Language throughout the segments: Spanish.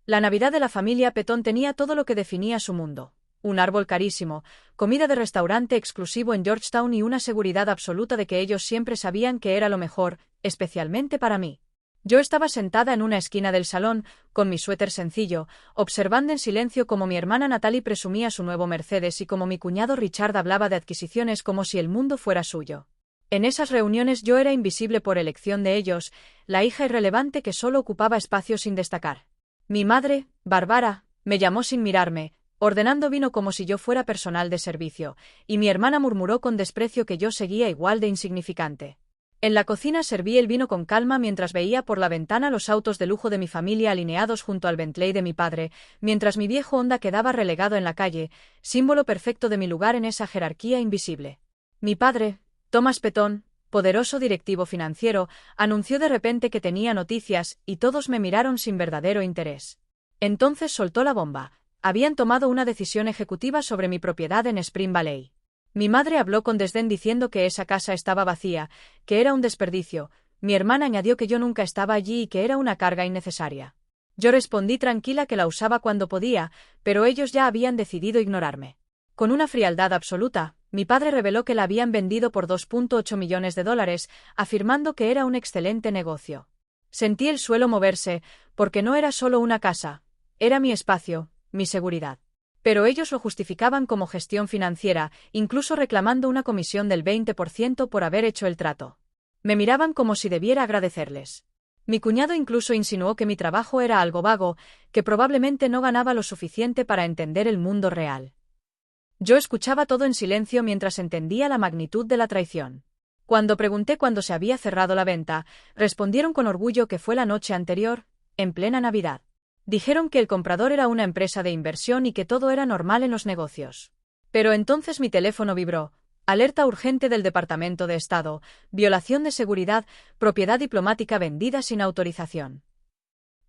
La Navidad de la familia Petón tenía todo lo que definía su mundo. Un árbol carísimo, comida de restaurante exclusivo en Georgetown y una seguridad absoluta de que ellos siempre sabían que era lo mejor, especialmente para mí. Yo estaba sentada en una esquina del salón, con mi suéter sencillo, observando en silencio cómo mi hermana Natalie presumía su nuevo Mercedes y cómo mi cuñado Richard hablaba de adquisiciones como si el mundo fuera suyo. En esas reuniones yo era invisible por elección de ellos, la hija irrelevante que solo ocupaba espacio sin destacar. Mi madre, Bárbara, me llamó sin mirarme, ordenando vino como si yo fuera personal de servicio, y mi hermana murmuró con desprecio que yo seguía igual de insignificante. En la cocina serví el vino con calma mientras veía por la ventana los autos de lujo de mi familia alineados junto al Bentley de mi padre, mientras mi viejo Honda quedaba relegado en la calle, símbolo perfecto de mi lugar en esa jerarquía invisible. Mi padre, Thomas Petón, poderoso directivo financiero, anunció de repente que tenía noticias y todos me miraron sin verdadero interés. Entonces soltó la bomba. Habían tomado una decisión ejecutiva sobre mi propiedad en Spring Valley. Mi madre habló con desdén diciendo que esa casa estaba vacía, que era un desperdicio. Mi hermana añadió que yo nunca estaba allí y que era una carga innecesaria. Yo respondí tranquila que la usaba cuando podía, pero ellos ya habían decidido ignorarme. Con una frialdad absoluta, mi padre reveló que la habían vendido por $2.8 millones, afirmando que era un excelente negocio. Sentí el suelo moverse, porque no era solo una casa, era mi espacio, mi seguridad. Pero ellos lo justificaban como gestión financiera, incluso reclamando una comisión del 20% por haber hecho el trato. Me miraban como si debiera agradecerles. Mi cuñado incluso insinuó que mi trabajo era algo vago, que probablemente no ganaba lo suficiente para entender el mundo real. Yo escuchaba todo en silencio mientras entendía la magnitud de la traición. Cuando pregunté cuándo se había cerrado la venta, respondieron con orgullo que fue la noche anterior, en plena Navidad. Dijeron que el comprador era una empresa de inversión y que todo era normal en los negocios. Pero entonces mi teléfono vibró. Alerta urgente del Departamento de Estado, violación de seguridad, propiedad diplomática vendida sin autorización.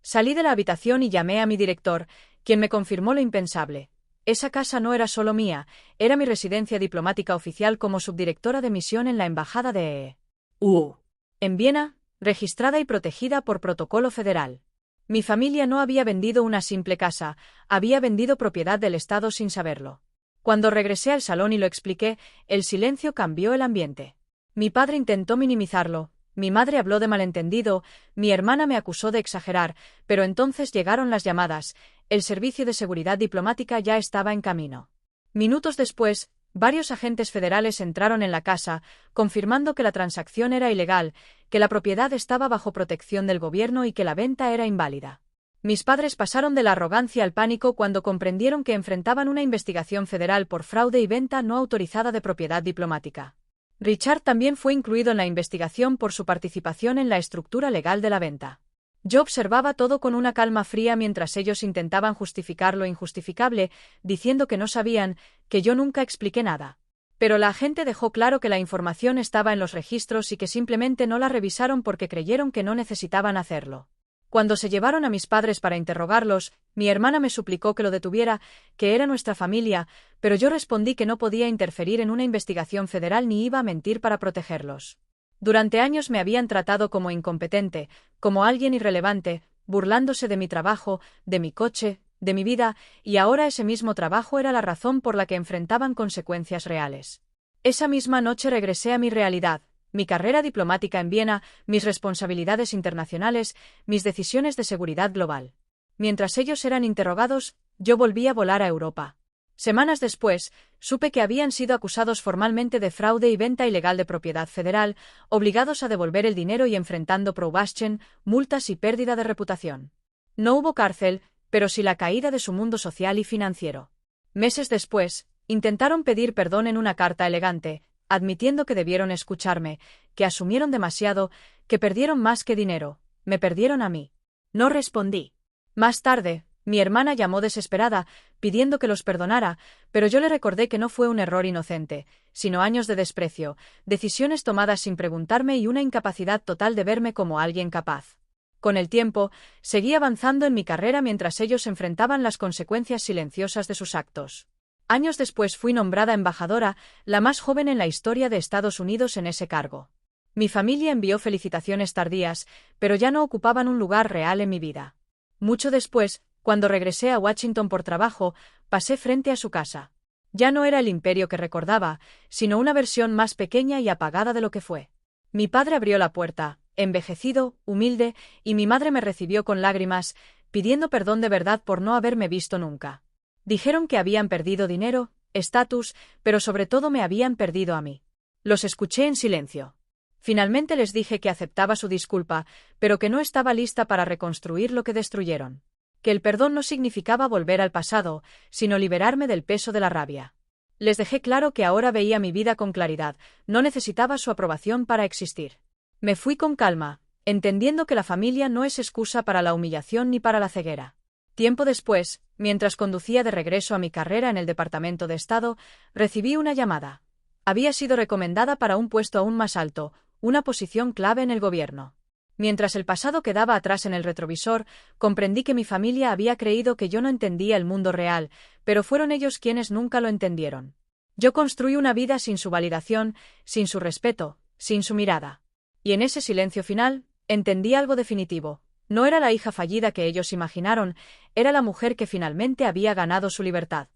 Salí de la habitación y llamé a mi director, quien me confirmó lo impensable. Esa casa no era solo mía, era mi residencia diplomática oficial como subdirectora de misión en la Embajada de EU. En Viena, registrada y protegida por protocolo federal. Mi familia no había vendido una simple casa, había vendido propiedad del Estado sin saberlo. Cuando regresé al salón y lo expliqué, el silencio cambió el ambiente. Mi padre intentó minimizarlo, mi madre habló de malentendido, mi hermana me acusó de exagerar, pero entonces llegaron las llamadas, el servicio de seguridad diplomática ya estaba en camino. Minutos después, varios agentes federales entraron en la casa, confirmando que la transacción era ilegal, que la propiedad estaba bajo protección del gobierno y que la venta era inválida. Mis padres pasaron de la arrogancia al pánico cuando comprendieron que enfrentaban una investigación federal por fraude y venta no autorizada de propiedad diplomática. Richard también fue incluido en la investigación por su participación en la estructura legal de la venta. Yo observaba todo con una calma fría mientras ellos intentaban justificar lo injustificable, diciendo que no sabían, que yo nunca expliqué nada. Pero la agente dejó claro que la información estaba en los registros y que simplemente no la revisaron porque creyeron que no necesitaban hacerlo. Cuando se llevaron a mis padres para interrogarlos, mi hermana me suplicó que lo detuviera, que era nuestra familia, pero yo respondí que no podía interferir en una investigación federal ni iba a mentir para protegerlos. Durante años me habían tratado como incompetente, como alguien irrelevante, burlándose de mi trabajo, de mi coche, de mi vida, y ahora ese mismo trabajo era la razón por la que enfrentaban consecuencias reales. Esa misma noche regresé a mi realidad, mi carrera diplomática en Viena, mis responsabilidades internacionales, mis decisiones de seguridad global. Mientras ellos eran interrogados, yo volví a volar a Europa. Semanas después, supe que habían sido acusados formalmente de fraude y venta ilegal de propiedad federal, obligados a devolver el dinero y enfrentando probation, multas y pérdida de reputación. No hubo cárcel, pero sí la caída de su mundo social y financiero. Meses después, intentaron pedir perdón en una carta elegante, admitiendo que debieron escucharme, que asumieron demasiado, que perdieron más que dinero, me perdieron a mí. No respondí. Más tarde, mi hermana llamó desesperada, pidiendo que los perdonara, pero yo le recordé que no fue un error inocente, sino años de desprecio, decisiones tomadas sin preguntarme y una incapacidad total de verme como alguien capaz. Con el tiempo, seguí avanzando en mi carrera mientras ellos enfrentaban las consecuencias silenciosas de sus actos. Años después fui nombrada embajadora, la más joven en la historia de Estados Unidos en ese cargo. Mi familia envió felicitaciones tardías, pero ya no ocupaban un lugar real en mi vida. Mucho después, Cuando regresé a Washington por trabajo, pasé frente a su casa. Ya no era el imperio que recordaba, sino una versión más pequeña y apagada de lo que fue. Mi padre abrió la puerta, envejecido, humilde, y mi madre me recibió con lágrimas, pidiendo perdón de verdad por no haberme visto nunca. Dijeron que habían perdido dinero, estatus, pero sobre todo me habían perdido a mí. Los escuché en silencio. Finalmente les dije que aceptaba su disculpa, pero que no estaba lista para reconstruir lo que destruyeron. Que el perdón no significaba volver al pasado, sino liberarme del peso de la rabia. Les dejé claro que ahora veía mi vida con claridad, no necesitaba su aprobación para existir. Me fui con calma, entendiendo que la familia no es excusa para la humillación ni para la ceguera. Tiempo después, mientras conducía de regreso a mi carrera en el Departamento de Estado, recibí una llamada. Había sido recomendada para un puesto aún más alto, una posición clave en el gobierno. Mientras el pasado quedaba atrás en el retrovisor, comprendí que mi familia había creído que yo no entendía el mundo real, pero fueron ellos quienes nunca lo entendieron. Yo construí una vida sin su validación, sin su respeto, sin su mirada. Y en ese silencio final, entendí algo definitivo. No era la hija fallida que ellos imaginaron, era la mujer que finalmente había ganado su libertad.